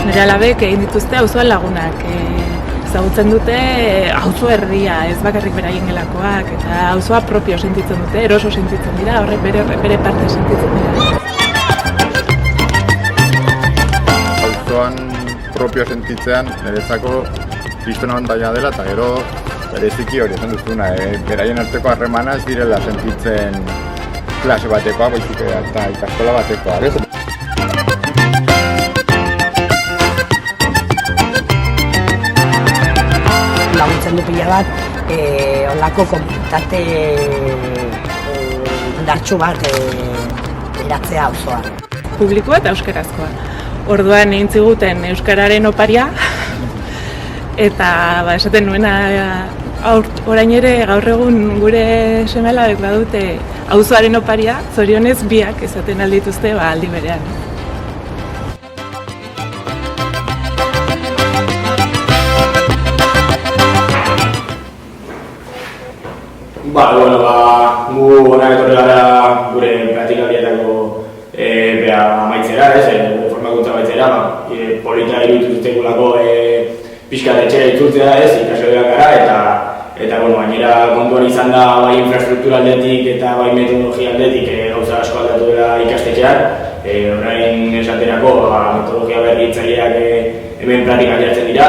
Nire alabek egin dituzte auzoan lagunak. Ezagutzen dute auzo herria, ez bakarrik beraien gelakoak, eta auzoa propio sentitzen dute, eroso sentitzen dira, horrek bere parte sentitzen dira. Auzoan propio sentitzean, niretzako kristona abantaila dela, eta gero bereziki hori esan duzuna, beraien arteko harremana ez direla sentitzen klase batekoa, baizik eta ikastola batekoa. Laguntzen du pila bat, olako komunitate indartsu bat eratzea auzoan. Publikoa eta euskarazkoa. Orduan egin ziguten euskararen oparia, eta esaten nuena orain ere gaur egun gure seme-alabek badute auzoaren oparia, zorionez biak esaten aldituzte aldi berean. Gu honak etorri gara gure praktikalietako amaitzera, gure formakuntza amaitzera, polita iruditu zitzaigulako pixka etxera itzultzea, ikasleak gara, eta gainera kontuan izan da bai infrastruktura aldetik eta bai metodologia aldetik gauza asko aldatu dela ikastetxean. Orain esaterako metodologia berritzaileak hemen praktikan jartzen dira,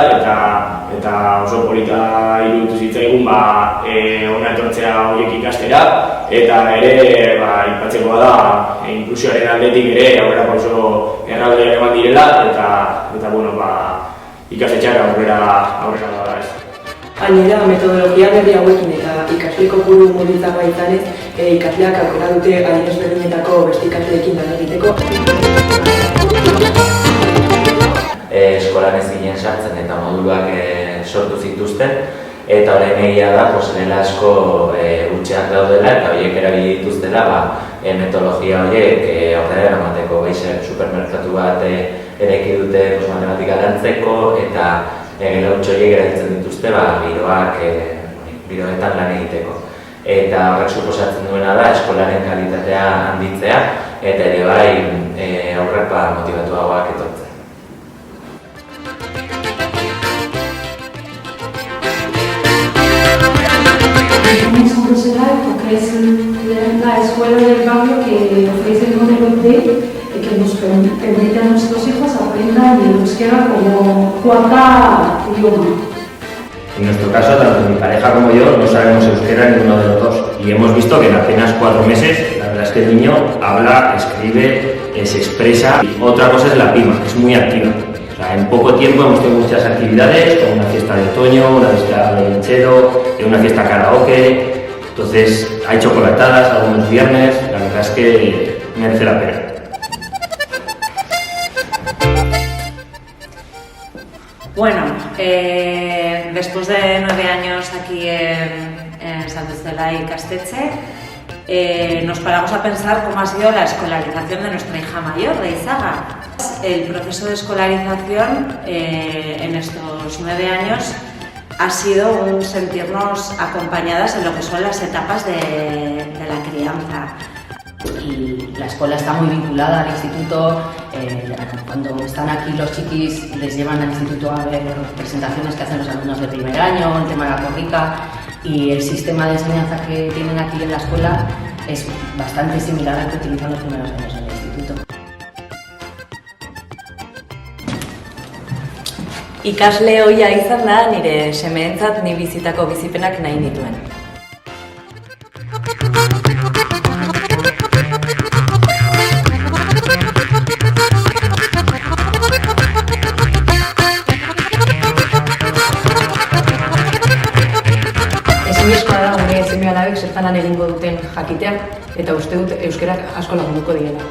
eta oso polita iruditu zitzaigun hona etortzea horiek ikastera, eta ere aipatzekoa da inklusioaren aldetik ere aurrerapauso erraldoiak eman direla, eta ikastetxeak aurrera da ez. Gainera, metodologia berri hauekin eta ikasle kopuru murritzagoa izanez, ikasleak aukera dute adin ezberdinetako beste ikasleekin lan egiteko. Eskolan ez ginen sartzen eta moduluak sortu zituzten, eta orain egia da dela asko hutseak daudela eta horiek erabili dituztela metodologia horiek aurrera eramateko. Supermerkatu bat eraiki dute matematika lantzeko eta gela hutsa horiek erabiltzen dituzte giroetan lan egiteko. Eta horrek suposatzen duena da eskolaren kalitatea handitzea eta ere bai aurrek motivatuagoak etortzen. Son profesional porque es la escuela del barrio que ofrece el modelo D y que nos permite a nuestros hijos aprendan el euskera como cuarta idioma. En nuestro caso, tanto mi pareja como yo no sabemos euskera ninguno de los dos y hemos visto que en apenas 4 meses, la verdad es que el niño habla, escribe, se expresa. Y otra cosa es la prima, es muy activa. En poco tiempo hemos tenido muchas actividades, como una fiesta de otoño, una fiesta de lechero, una fiesta karaoke. Entonces hay chocolatadas algunos viernes, la verdad es que merece la pena. Bueno, después de 9 años aquí en Santuzela y Castetxe, nos paramos a pensar cómo ha sido la escolarización de nuestra hija mayor, de Izaga. El proceso de escolarización en estos 9 años ha sido un sentirnos acompañadas en lo que son las etapas de la crianza. Y la escuela está muy vinculada al instituto. Cuando están aquí los chiquis les llevan al instituto a ver presentaciones que hacen los alumnos de primer año, el tema de la corrica, y el sistema de enseñanza que tienen aquí en la escuela es bastante similar al que utilizan los primeros años en el instituto. Ikasle ohia izan da nire semeentzat ni bizitako bizipenak nahi nituen. Ezinezkoa da gure seme-alabek zertan lan egingo duten jakitea eta uste dut euskerak asko lagunduko diela.